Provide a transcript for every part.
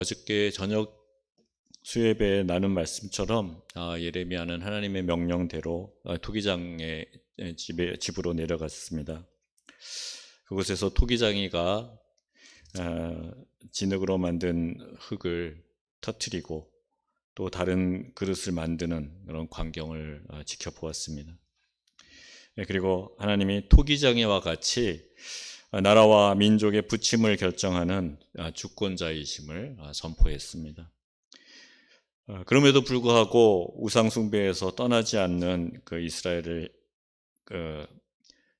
어저께 저녁 수예배에 나눈 말씀처럼 예레미야는 하나님의 명령대로 토기장의 집으로 내려갔습니다. 그곳에서 토기장이가 진흙으로 만든 흙을 터뜨리고 또 다른 그릇을 만드는 그런 광경을 지켜보았습니다. 그리고 하나님이 토기장이와 같이 나라와 민족의 부침을 결정하는 주권자이심을 선포했습니다. 그럼에도 불구하고 우상숭배에서 떠나지 않는 그 이스라엘을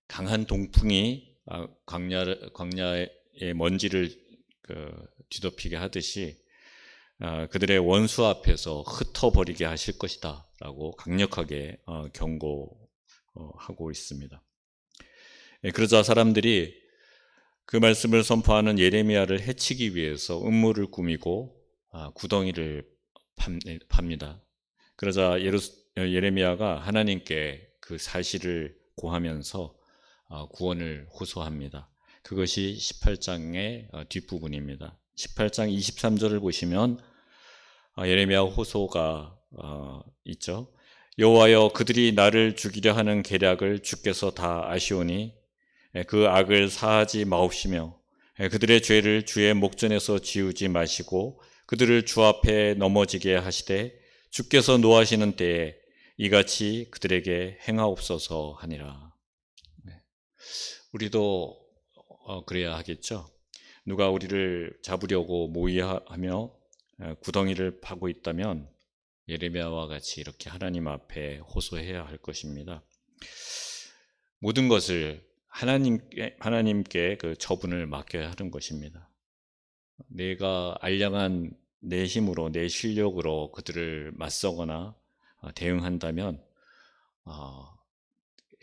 강한 동풍이 광야의 먼지를 뒤덮이게 하듯이 그들의 원수 앞에서 흩어버리게 하실 것이다 라고 강력하게 경고하고 있습니다. 그러자 사람들이 그 말씀을 선포하는 예레미야를 해치기 위해서 음모를 꾸미고 구덩이를 팝니다. 그러자 예레미야가 하나님께 그 사실을 고하면서 구원을 호소합니다. 그것이 18장의 뒷부분입니다. 18장 23절을 보시면 예레미야 호소가 있죠. 여호와여, 그들이 나를 죽이려 하는 계략을 주께서 다 아시오니 그 악을 사하지 마옵시며 그들의 죄를 주의 목전에서 지우지 마시고 그들을 주 앞에 넘어지게 하시되 주께서 노하시는 때에 이같이 그들에게 행하옵소서 하니라. 우리도 그래야 하겠죠. 누가 우리를 잡으려고 모의하며 구덩이를 파고 있다면 예레미야와 같이 이렇게 하나님 앞에 호소해야 할 것입니다. 모든 것을 하나님께 그 처분을 맡겨야 하는 것입니다. 내가 알량한 내 힘으로, 내 실력으로 그들을 맞서거나 대응한다면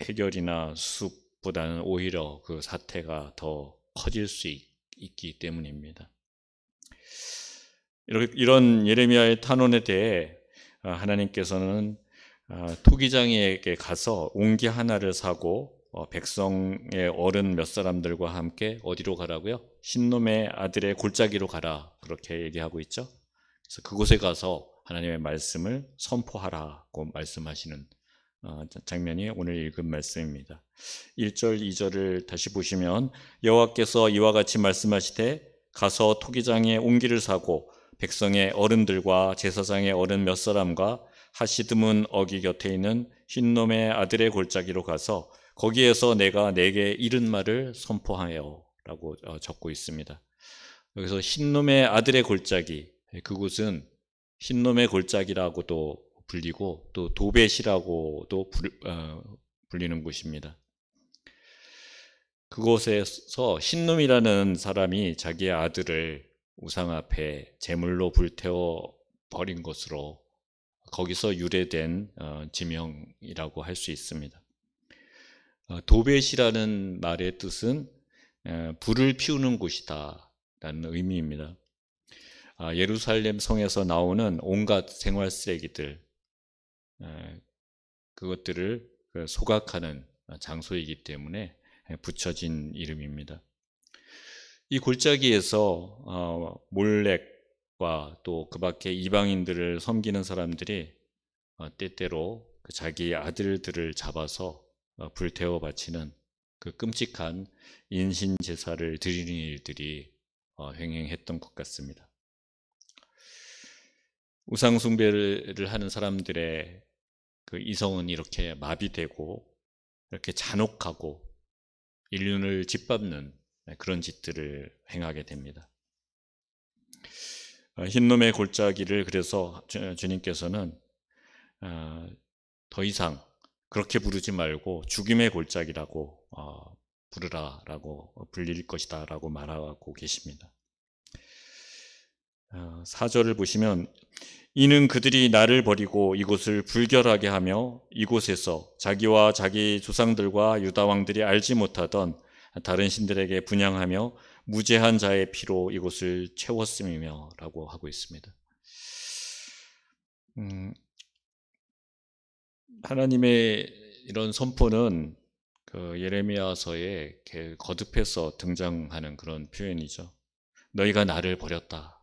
해결이나 수습보다는 오히려 그 사태가 더 커질 수 있기 때문입니다. 이런 예레미야의 탄원에 대해 하나님께서는 토기장이에게 가서 옹기 하나를 사고 백성의 어른 몇 사람들과 함께 어디로 가라고요? 신놈의 아들의 골짜기로 가라, 그렇게 얘기하고 있죠. 그래서 그곳에 가서 하나님의 말씀을 선포하라고 말씀하시는 장면이 오늘 읽은 말씀입니다. 1절, 2절을 다시 보시면 여호와께서 이와 같이 말씀하시되 가서 토기장에 옹기를 사고 백성의 어른들과 제사장의 어른 몇 사람과 하시드문 어기 곁에 있는 흰놈의 아들의 골짜기로 가서 거기에서 내가 내게 이른 말을 선포하여 라고 적고 있습니다. 여기서 흰놈의 아들의 골짜기, 그곳은 흰놈의 골짜기라고도 불리고 또 도벳이라고도 불리는 곳입니다. 그곳에서 흰놈이라는 사람이 자기의 아들을 우상 앞에 제물로 불태워 버린 것으로 거기서 유래된 지명이라고 할 수 있습니다. 도벳이라는 말의 뜻은 불을 피우는 곳이다 라는 의미입니다. 예루살렘 성에서 나오는 온갖 생활 쓰레기들, 그것들을 소각하는 장소이기 때문에 붙여진 이름입니다. 이 골짜기에서 몰렉과 또 그 밖에 이방인들을 섬기는 사람들이 때때로 자기 아들들을 잡아서 불태워 바치는 그 끔찍한 인신 제사를 드리는 일들이 횡행했던 것 같습니다. 우상 숭배를 하는 사람들의 그 이성은 이렇게 마비되고 이렇게 잔혹하고 인륜을 짓밟는 그런 짓들을 행하게 됩니다. 흰놈의 골짜기를 그래서 주님께서는 더 이상 그렇게 부르지 말고 죽임의 골짜기라고 부르라라고 불릴 것이다 라고 말하고 계십니다. 4절을 보시면 이는 그들이 나를 버리고 이곳을 불결하게 하며 이곳에서 자기와 자기 조상들과 유다 왕들이 알지 못하던 다른 신들에게 분향하며 무죄한 자의 피로 이곳을 채웠음이며 라고 하고 있습니다. 하나님의 이런 선포는 그 예레미야서에 거듭해서 등장하는 그런 표현이죠. 너희가 나를 버렸다.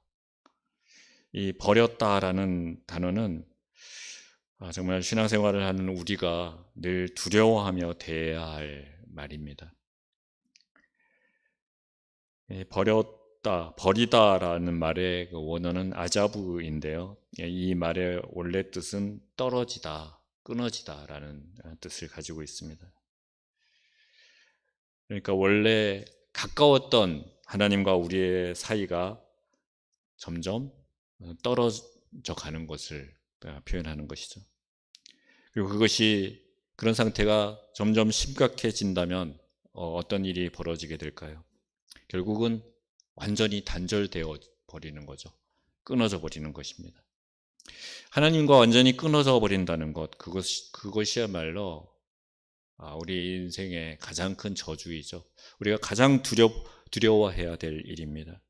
이 버렸다라는 단어는 정말 신앙생활을 하는 우리가 늘 두려워하며 대해야 할 말입니다. 버리다라는 말의 그 원어는 아자부인데요. 이 말의 원래 뜻은 떨어지다, 끊어지다라는 뜻을 가지고 있습니다. 그러니까 원래 가까웠던 하나님과 우리의 사이가 점점 떨어져 가는 것을 표현하는 것이죠. 그리고 그런 상태가 점점 심각해진다면 어떤 일이 벌어지게 될까요? 결국은 완전히 단절되어 버리는 거죠. 끊어져 버리는 것입니다. 하나님과 완전히 끊어져 버린다는 것, 그것이야말로 우리 인생의 가장 큰 저주이죠. 우리가 가장 두려워해야 될 일입니다.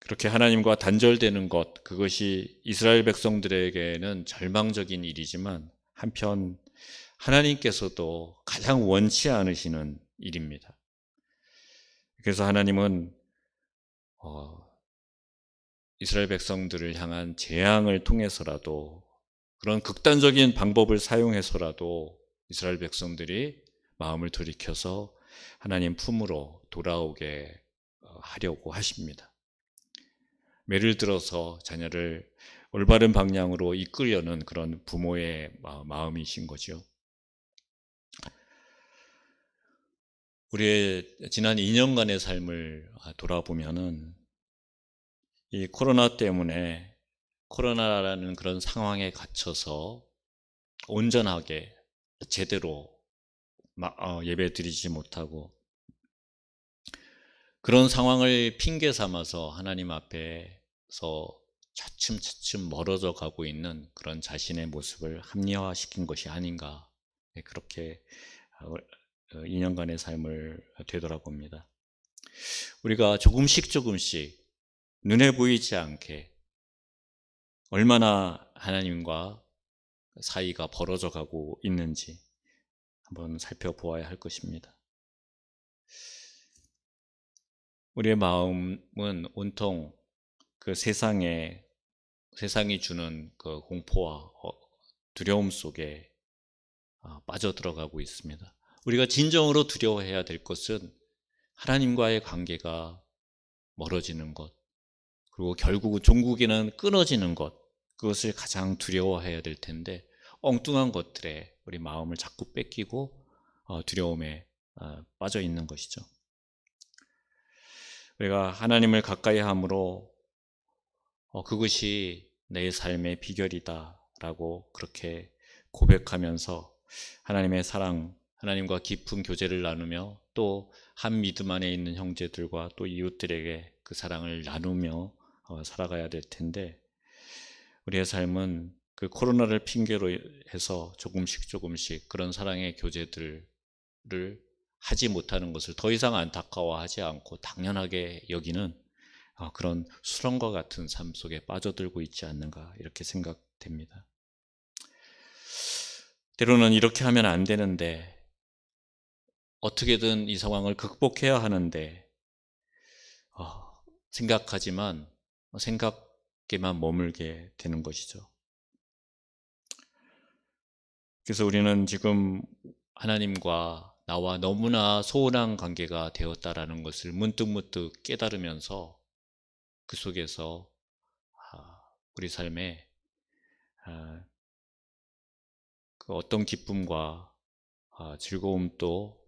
그렇게 하나님과 단절되는 것, 그것이 이스라엘 백성들에게는 절망적인 일이지만 한편 하나님께서도 가장 원치 않으시는 일입니다. 그래서 하나님은 이스라엘 백성들을 향한 재앙을 통해서라도, 그런 극단적인 방법을 사용해서라도 이스라엘 백성들이 마음을 돌이켜서 하나님 품으로 돌아오게 하려고 하십니다. 매를 들어서 자녀를 올바른 방향으로 이끌려는 그런 부모의 마음이신 거죠. 우리의 지난 2년간의 삶을 돌아보면은 이 코로나 때문에, 코로나라는 그런 상황에 갇혀서 온전하게 제대로 예배 드리지 못하고, 그런 상황을 핑계 삼아서 하나님 앞에서 차츰차츰 멀어져 가고 있는 그런 자신의 모습을 합리화시킨 것이 아닌가, 그렇게 2년간의 삶을 되돌아봅니다. 우리가 조금씩 눈에 보이지 않게 얼마나 하나님과 사이가 벌어져 가고 있는지 한번 살펴보아야 할 것입니다. 우리의 마음은 온통 그 세상이 주는 그 공포와 두려움 속에 빠져들어가고 있습니다. 우리가 진정으로 두려워해야 될 것은 하나님과의 관계가 멀어지는 것, 그리고 결국은 종국에는 끊어지는 것, 그것을 가장 두려워해야 될 텐데 엉뚱한 것들에 우리 마음을 자꾸 뺏기고 두려움에 빠져 있는 것이죠. 우리가 하나님을 가까이 함으로 그것이 내 삶의 비결이다라고 그렇게 고백하면서 하나님의 사랑, 하나님과 깊은 교제를 나누며 또 한 믿음 안에 있는 형제들과 또 이웃들에게 그 사랑을 나누며 살아가야 될 텐데, 우리의 삶은 그 코로나를 핑계로 해서 조금씩 그런 사랑의 교제들을 하지 못하는 것을 더 이상 안타까워하지 않고 당연하게 여기는 그런 수렁과 같은 삶 속에 빠져들고 있지 않는가, 이렇게 생각됩니다. 때로는 이렇게 하면 안 되는데, 어떻게든 이 상황을 극복해야 하는데 생각하지만 생각에만 머물게 되는 것이죠. 그래서 우리는 지금 하나님과 나와 너무나 소원한 관계가 되었다라는 것을 문득 깨달으면서 그 속에서 우리 삶에 그 어떤 기쁨과 즐거움도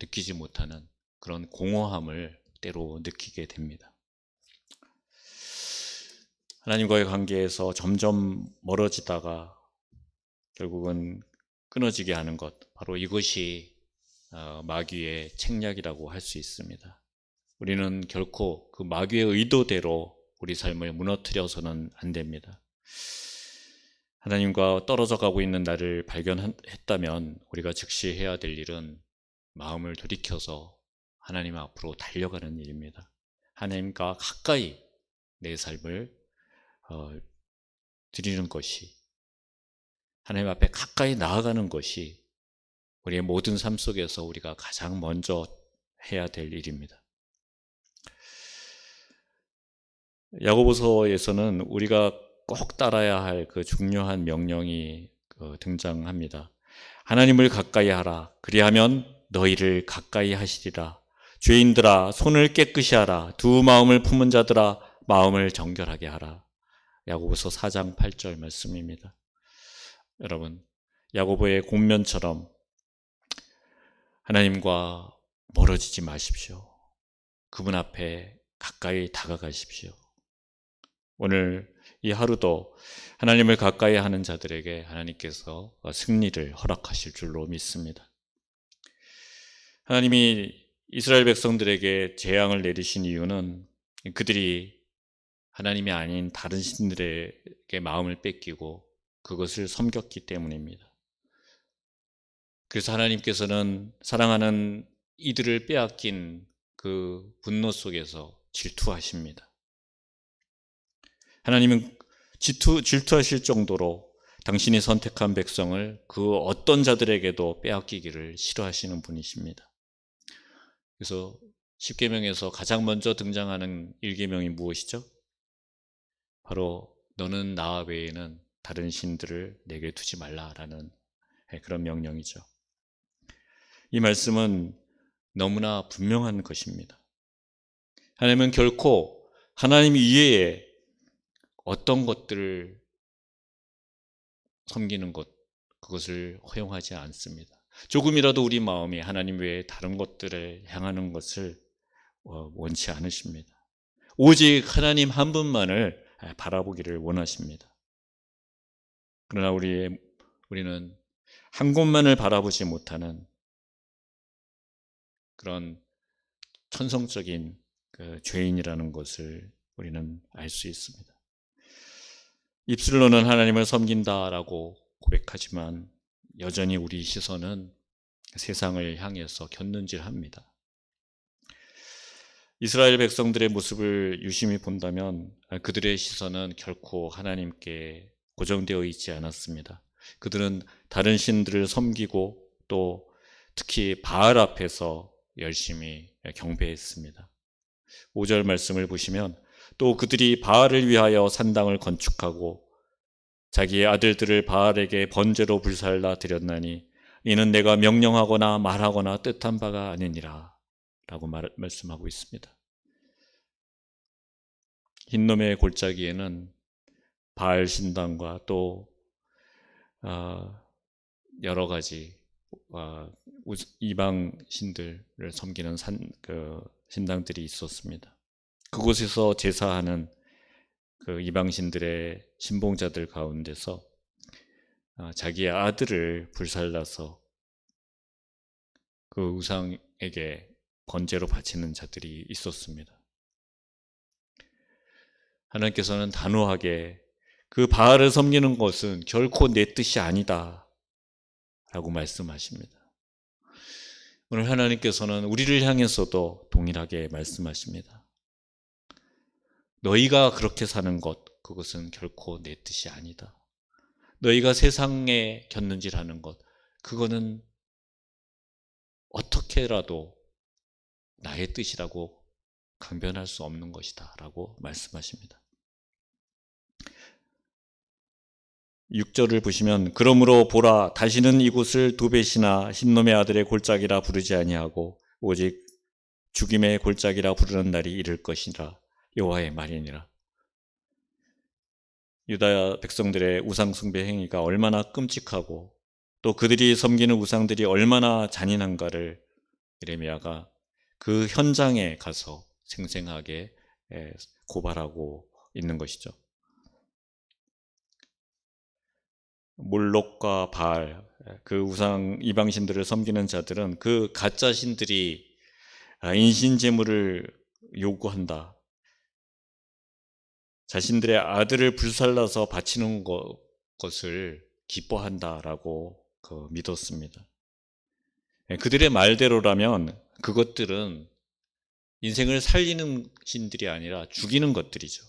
느끼지 못하는 그런 공허함을 때로 느끼게 됩니다. 하나님과의 관계에서 점점 멀어지다가 결국은 끊어지게 하는 것, 바로 이것이 마귀의 책략이라고 할 수 있습니다. 우리는 결코 그 마귀의 의도대로 우리 삶을 무너뜨려서는 안 됩니다. 하나님과 떨어져 가고 있는 나를 발견했다면 우리가 즉시 해야 될 일은 마음을 돌이켜서 하나님 앞으로 달려가는 일입니다. 하나님과 가까이 내 삶을 드리는 것이, 하나님 앞에 가까이 나아가는 것이 우리의 모든 삶 속에서 우리가 가장 먼저 해야 될 일입니다. 야고보서에서는 우리가 꼭 따라야 할 그 중요한 명령이 등장합니다. 하나님을 가까이 하라. 그리하면 너희를 가까이 하시리라. 죄인들아 손을 깨끗이 하라. 두 마음을 품은 자들아 마음을 정결하게 하라. 야고보서 4장 8절 말씀입니다. 여러분, 야고보의 권면처럼 하나님과 멀어지지 마십시오. 그분 앞에 가까이 다가가십시오. 오늘 이 하루도 하나님을 가까이 하는 자들에게 하나님께서 승리를 허락하실 줄로 믿습니다. 하나님이 이스라엘 백성들에게 재앙을 내리신 이유는 그들이 하나님이 아닌 다른 신들에게 마음을 뺏기고 그것을 섬겼기 때문입니다. 그래서 하나님께서는 사랑하는 이들을 빼앗긴 그 분노 속에서 질투하십니다. 하나님은 질투하실 정도로 당신이 선택한 백성을 그 어떤 자들에게도 빼앗기기를 싫어하시는 분이십니다. 그래서 십계명에서 가장 먼저 등장하는 1계명이 무엇이죠? 바로 너는 나 외에는 다른 신들을 내게 두지 말라라는 그런 명령이죠. 이 말씀은 너무나 분명한 것입니다. 하나님은 결코 하나님 이외에 어떤 것들을 섬기는 것, 그것을 허용하지 않습니다. 조금이라도 우리 마음이 하나님 외에 다른 것들을 향하는 것을 원치 않으십니다. 오직 하나님 한 분만을 바라보기를 원하십니다. 그러나 우리는 한 곳만을 바라보지 못하는 그런 천성적인 그 죄인이라는 것을 우리는 알 수 있습니다. 입술로는 하나님을 섬긴다라고 고백하지만 여전히 우리 시선은 세상을 향해서 곁눈질합니다. 이스라엘 백성들의 모습을 유심히 본다면 그들의 시선은 결코 하나님께 고정되어 있지 않았습니다. 그들은 다른 신들을 섬기고 또 특히 바알 앞에서 열심히 경배했습니다. 5절 말씀을 보시면 또 그들이 바알을 위하여 산당을 건축하고 자기의 아들들을 바알에게 번제로 불살라 드렸나니 이는 내가 명령하거나 말하거나 뜻한 바가 아니니라 라고 말씀하고 있습니다. 흰놈의 골짜기에는 바알 신당과 또 여러 가지 이방 신들을 섬기는 신당들이 있었습니다. 그곳에서 제사하는 그 이방 신들의 신봉자들 가운데서 자기의 아들을 불살라서 그 우상에게 번제로 바치는 자들이 있었습니다. 하나님께서는 단호하게 그 바알을 섬기는 것은 결코 내 뜻이 아니다 라고 말씀하십니다. 오늘 하나님께서는 우리를 향해서도 동일하게 말씀하십니다. 너희가 그렇게 사는 것, 그것은 결코 내 뜻이 아니다. 너희가 세상에 곁눈질하는 것, 그거는 어떻게라도 나의 뜻이라고 강변할 수 없는 것이다 라고 말씀하십니다. 6절을 보시면 그러므로 보라 다시는 이곳을 도벳이나 흰놈의 아들의 골짜기라 부르지 아니하고 오직 죽임의 골짜기라 부르는 날이 이를 것이라 여호와의 말이니라. 유다 백성들의 우상 숭배 행위가 얼마나 끔찍하고 또 그들이 섬기는 우상들이 얼마나 잔인한가를 예레미야가 그 현장에 가서 생생하게 고발하고 있는 것이죠. 몰록과 바알, 그 우상 이방신들을 섬기는 자들은 그 가짜 신들이 인신 제물을 요구한다. 자신들의 아들을 불살라서 바치는 것을 기뻐한다라고 믿었습니다. 그들의 말대로라면 그것들은 인생을 살리는 신들이 아니라 죽이는 것들이죠.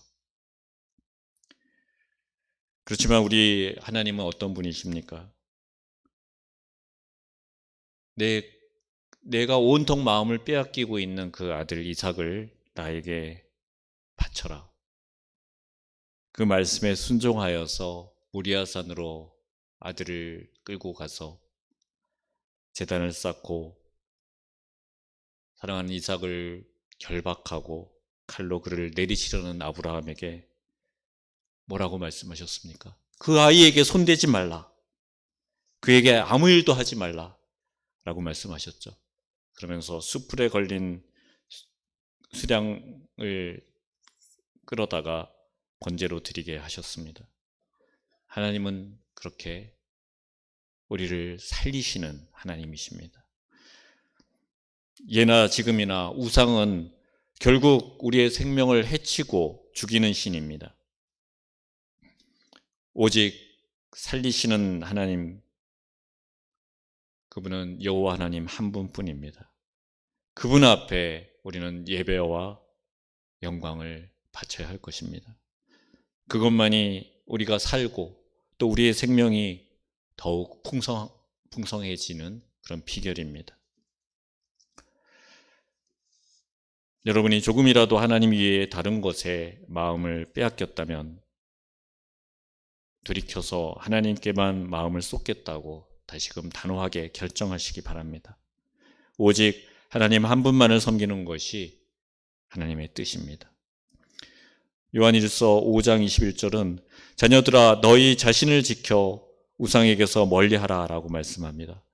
그렇지만 우리 하나님은 어떤 분이십니까? 내가 온통 마음을 빼앗기고 있는 그 아들 이삭을 나에게 바쳐라. 그 말씀에 순종하여서 모리아산으로 아들을 끌고 가서 제단을 쌓고 사랑하는 이삭을 결박하고 칼로 그를 내리치려는 아브라함에게 뭐라고 말씀하셨습니까? 그 아이에게 손대지 말라. 그에게 아무 일도 하지 말라. 라고 말씀하셨죠. 그러면서 수풀에 걸린 수량을 끌어다가 번제로 드리게 하셨습니다. 하나님은 그렇게 우리를 살리시는 하나님이십니다. 예나 지금이나 우상은 결국 우리의 생명을 해치고 죽이는 신입니다. 오직 살리시는 하나님, 그분은 여호와 하나님 한 분뿐입니다. 그분 앞에 우리는 예배와 영광을 바쳐야 할 것입니다. 그것만이 우리가 살고 또 우리의 생명이 더욱 풍성해지는 그런 비결입니다. 여러분이 조금이라도 하나님 위에 다른 것에 마음을 빼앗겼다면 돌이켜서 하나님께만 마음을 쏟겠다고 다시금 단호하게 결정하시기 바랍니다. 오직 하나님 한 분만을 섬기는 것이 하나님의 뜻입니다. 요한일서 5장 21절은 자녀들아 너희 자신을 지켜 우상에게서 멀리하라 라고 말씀합니다.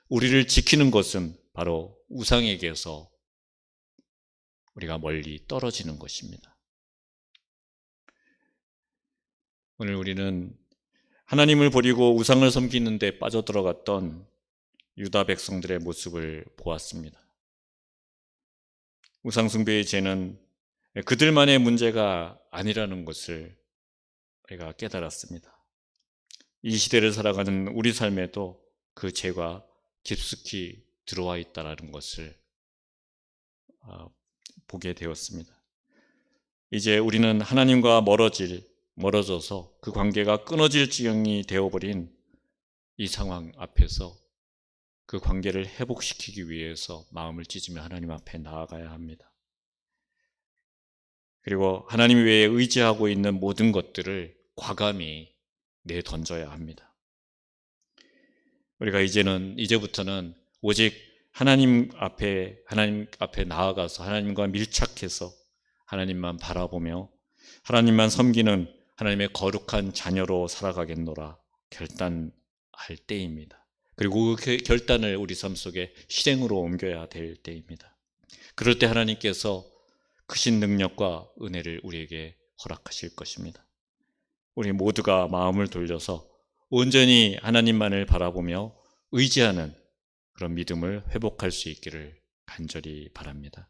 우리를 지키는 것은 바로 우상에게서 우리가 멀리 떨어지는 것입니다. 오늘 우리는 하나님을 버리고 우상을 섬기는 데 빠져들어갔던 유다 백성들의 모습을 보았습니다. 우상숭배의 죄는 그들만의 문제가 아니라는 것을 우리가 깨달았습니다. 이 시대를 살아가는 우리 삶에도 그 죄가 깊숙이 들어와 있다는 것을 보게 되었습니다. 이제 우리는 하나님과 멀어져서 그 관계가 끊어질 지경이 되어버린 이 상황 앞에서 그 관계를 회복시키기 위해서 마음을 찢으며 하나님 앞에 나아가야 합니다. 그리고 하나님 외에 의지하고 있는 모든 것들을 과감히 내던져야 합니다. 우리가 이제부터는 오직 하나님 앞에 나아가서 하나님과 밀착해서 하나님만 바라보며 하나님만 섬기는 하나님의 거룩한 자녀로 살아가겠노라 결단할 때입니다. 그리고 그 결단을 우리 삶 속에 실행으로 옮겨야 될 때입니다. 그럴 때 하나님께서 크신 능력과 은혜를 우리에게 허락하실 것입니다. 우리 모두가 마음을 돌려서 온전히 하나님만을 바라보며 의지하는 그런 믿음을 회복할 수 있기를 간절히 바랍니다.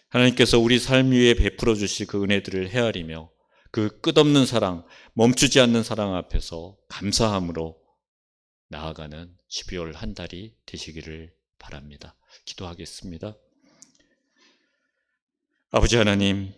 하나님께서 우리 삶 위에 베풀어 주실 그 은혜들을 헤아리며 그 끝없는 사랑, 멈추지 않는 사랑 앞에서 감사함으로 나아가는 12월 한 달이 되시기를 바랍니다. 기도하겠습니다. 아버지 하나님,